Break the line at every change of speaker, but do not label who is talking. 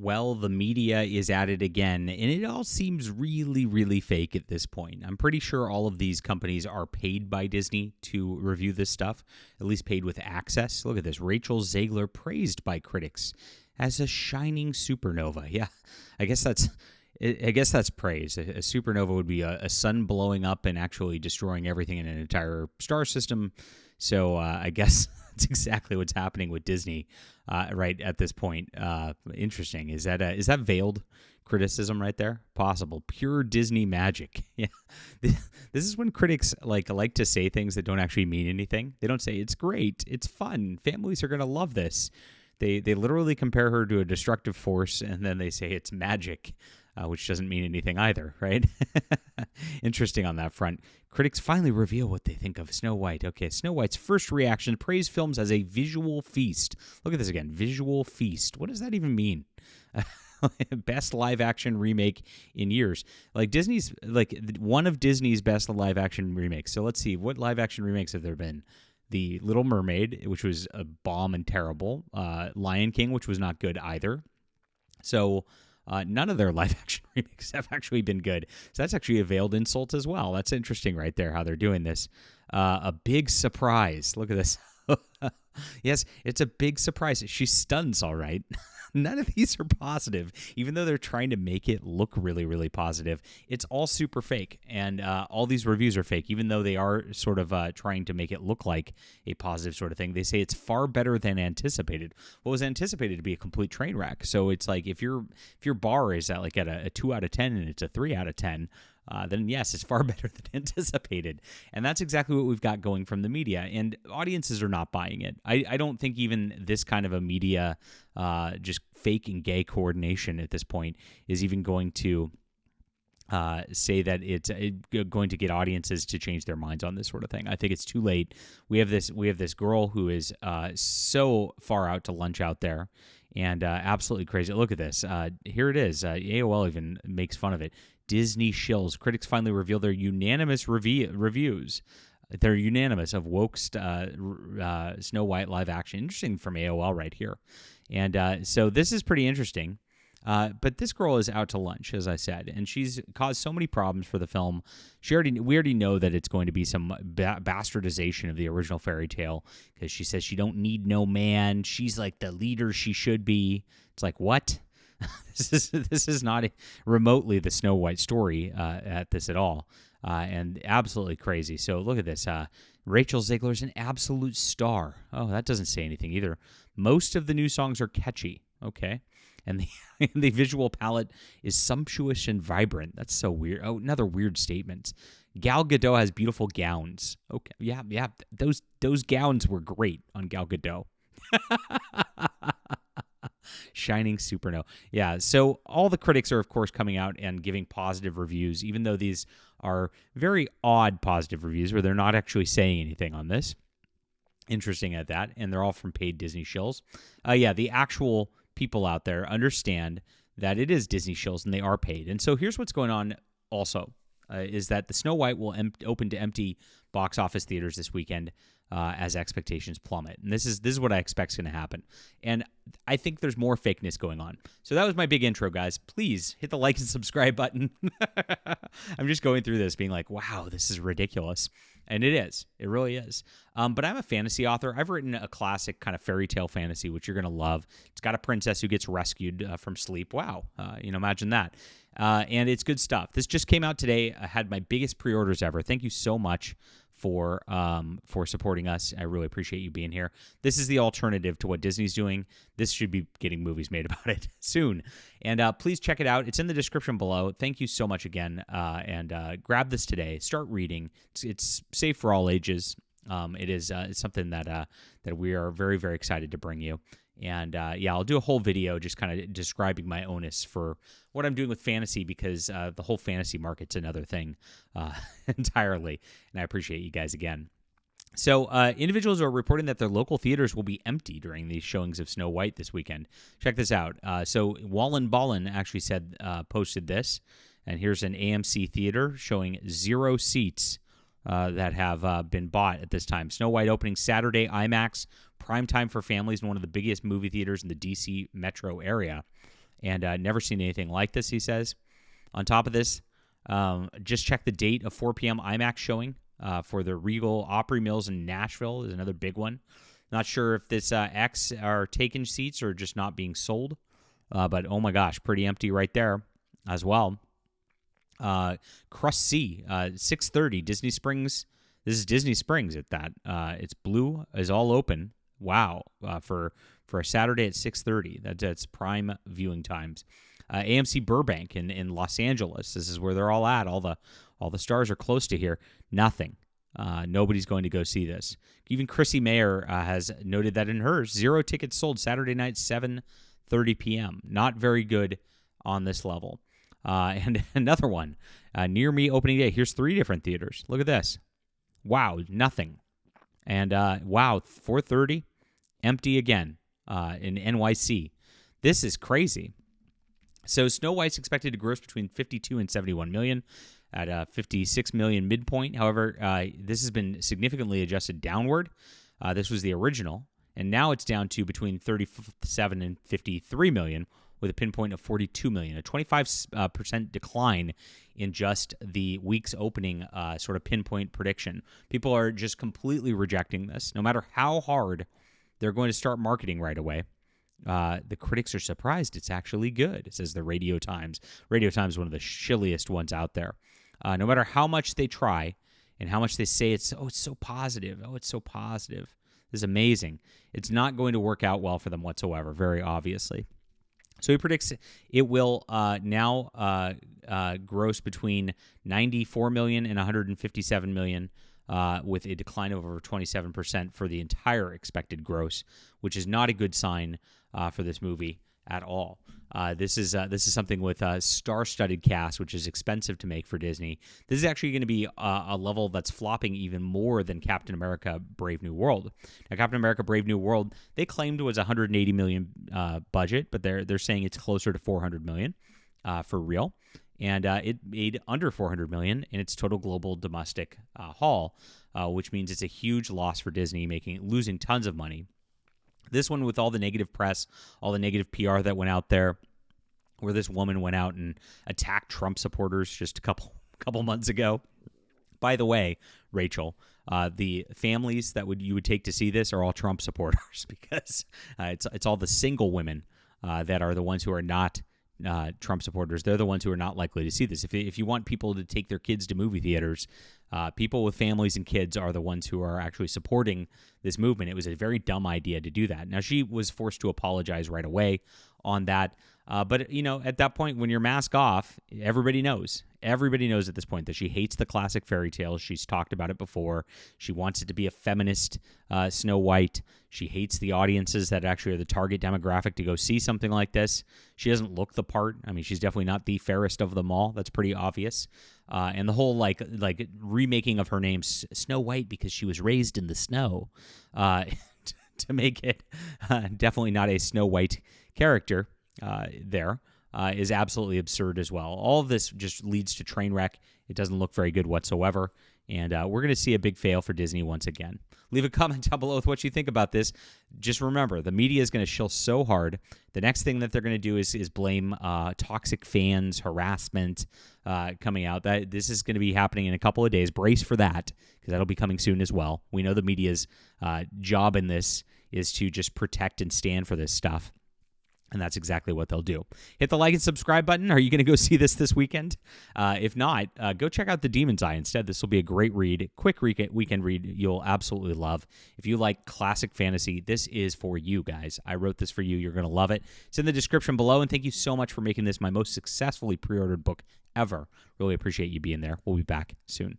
Well, the media is at it again, and it all seems really, really fake at this point. I'm pretty sure all of these companies are paid by Disney to review this stuff, at least paid with access. Look at this. Rachel Zegler praised by critics as a shining supernova. Yeah, I guess that's praise. A supernova would be a sun blowing up and actually destroying everything in an entire star system. So I guess that's exactly what's happening with Disney right at this point. Interesting. Is that veiled criticism right there? Possible. Pure Disney magic. Yeah. This is when critics like to say things that don't actually mean anything. They don't say it's great, it's fun, families are going to love this. They literally compare her to a destructive force, and then they say it's magic. Which doesn't mean anything either, right? Interesting on that front. Critics finally reveal what they think of Snow White. Okay, Snow White's first reaction praised films as a visual feast. Look at this again, visual feast. What does that even mean? Best live-action remake in years. Disney's one of Disney's best live-action remakes. So let's see, what live-action remakes have there been? The Little Mermaid, which was a bomb and terrible. Lion King, which was not good either. So none of their live-action remakes have actually been good. So that's actually a veiled insult as well. That's interesting right there, how they're doing this. A big surprise. Look at this. Yes, it's a big surprise. She stuns, all right. None of these are positive, even though they're trying to make it look really, really positive. It's all super fake, and all these reviews are fake, even though they are sort of trying to make it look like a positive sort of thing. They say it's far better than anticipated. What was anticipated to be a complete train wreck. So it's like if your bar is at a 2 out of 10 and it's a 3 out of 10, then yes, it's far better than anticipated. And that's exactly what we've got going from the media. And audiences are not buying it. I don't think even this kind of a media, just fake and gay coordination at this point is even going to say that it's going to get audiences to change their minds on this sort of thing. I think it's too late. We have this girl who is so far out to lunch out there. And absolutely crazy. Look at this. Here it is. AOL even makes fun of it. Disney shills. Critics finally reveal their unanimous reviews. They're unanimous of woke Snow White live action. Interesting from AOL right here. And so this is pretty interesting. But this girl is out to lunch, as I said, and she's caused so many problems for the film. We already know that it's going to be some bastardization of the original fairy tale, because she says she don't need no man. She's like the leader she should be. It's like, what? This is not remotely the Snow White story at this at all, and absolutely crazy. So look at this. Rachel Zegler's an absolute star. Oh, that doesn't say anything either. Most of the new songs are catchy. Okay. And the visual palette is sumptuous and vibrant. That's so weird. Oh, another weird statement. Gal Gadot has beautiful gowns. Okay, yeah. Those gowns were great on Gal Gadot. Shining supernova. Yeah, so all the critics are, of course, coming out and giving positive reviews, even though these are very odd positive reviews where they're not actually saying anything on this. Interesting at that, and they're all from paid Disney shills. The actual people out there understand that it is Disney shills and they are paid. And so here's what's going on also, is that the Snow White will open to empty box office theaters this weekend as expectations plummet. And this is what I expect is going to happen. And I think there's more fakeness going on. So that was my big intro, guys. Please hit the like and subscribe button. I'm just going through this being like, wow, this is ridiculous. And it is. It really is. But I'm a fantasy author. I've written a classic kind of fairy tale fantasy, which you're going to love. It's got a princess who gets rescued from sleep. Wow. Imagine that. And it's good stuff. This just came out today. I had my biggest pre-orders ever. Thank you so much for supporting us. I really appreciate you being here. This is the alternative to what Disney's doing. This should be getting movies made about it soon. And please check it out. It's in the description below. Thank you so much again. And grab this today. Start reading. It's safe for all ages. It is it's something that we are very, very excited to bring you. And I'll do a whole video just kind of describing my onus for what I'm doing with fantasy, because the whole fantasy market's another thing entirely. And I appreciate you guys again. So individuals are reporting that their local theaters will be empty during these showings of Snow White this weekend. Check this out. So Wallen Ballin actually posted this. And here's an AMC theater showing 0 seats that have been bought at this time. Snow White opening Saturday, IMAX, prime time for families in one of the biggest movie theaters in the D.C. metro area. and never seen anything like this, he says. On top of this, just check the date of 4 p.m. IMAX showing for the Regal Opry Mills in Nashville is another big one. Not sure if this X are taken seats or just not being sold, but oh my gosh, pretty empty right there as well. Crust C, 6:30, Disney Springs. This is Disney Springs at that. It's Blue is all open. Wow, for a Saturday at 6:30. That's prime viewing times. AMC Burbank in Los Angeles. This is where they're all at. All the stars are close to here. Nothing. Nobody's going to go see this. Even Chrissy Mayer has noted that in hers, 0 tickets sold Saturday night, 7:30 p.m. Not very good on this level. And another one, near me opening day. Here's 3 different theaters. Look at this. Wow, nothing. And wow, 4:30, empty again in NYC. This is crazy. So Snow White's expected to gross between 52 and 71 million at a 56 million midpoint. However, this has been significantly adjusted downward. This was the original, and now it's down to between 37 and 53 million with a pinpoint of 42 million, a 25% decline in just the week's opening sort of pinpoint prediction. People are just completely rejecting this. No matter how hard they're going to start marketing right away, the critics are surprised it's actually good, says the Radio Times. Radio Times is one of the shilliest ones out there. No matter how much they try and how much they say it's so positive. Oh, it's so positive. This is amazing. It's not going to work out well for them whatsoever, very obviously. So he predicts it will now gross between 94 million and 157 million, with a decline of over 27% for the entire expected gross, which is not a good sign for this movie at all. This is something with a star-studded cast, which is expensive to make for Disney. This is actually going to be a level that's flopping even more than Captain America: Brave New World. Now, Captain America: Brave New World, they claimed it was a 180 million budget, but they're saying it's closer to 400 million for real. And it made under 400 million in its total global domestic haul, which means it's a huge loss for Disney, losing tons of money. This one, with all the negative press, all the negative PR that went out there, where this woman went out and attacked Trump supporters just a couple months ago. By the way, Rachel, the families that you would take to see this are all Trump supporters, because it's all the single women that are the ones who are not Trump supporters. They're the ones who are not likely to see this. If you want people to take their kids to movie theaters, people with families and kids are the ones who are actually supporting this movement. It was a very dumb idea to do that. Now, she was forced to apologize right away on that. But, at that point, when you're mask off, everybody knows. Everybody knows at this point that she hates the classic fairy tales. She's talked about it before. She wants it to be a feminist Snow White. She hates the audiences that actually are the target demographic to go see something like this. She doesn't look the part. I mean, she's definitely not the fairest of them all. That's pretty obvious. And the whole like remaking of her name Snow White because she was raised in the snow to make it definitely not a Snow White character there. Is absolutely absurd as well. All of this just leads to train wreck. It doesn't look very good whatsoever. And we're going to see a big fail for Disney once again. Leave a comment down below with what you think about this. Just remember, the media is going to shill so hard. The next thing that they're going to do is blame toxic fans, harassment coming out. This is going to be happening in a couple of days. Brace for that, because that'll be coming soon as well. We know the media's job in this is to just protect and stand for this stuff. And that's exactly what they'll do. Hit the like and subscribe button. Are you going to go see this weekend? If not, go check out The Demon's Eye instead. This will be a great read, quick weekend read you'll absolutely love. If you like classic fantasy, this is for you guys. I wrote this for you. You're going to love it. It's in the description below, and thank you so much for making this my most successfully pre-ordered book ever. Really appreciate you being there. We'll be back soon.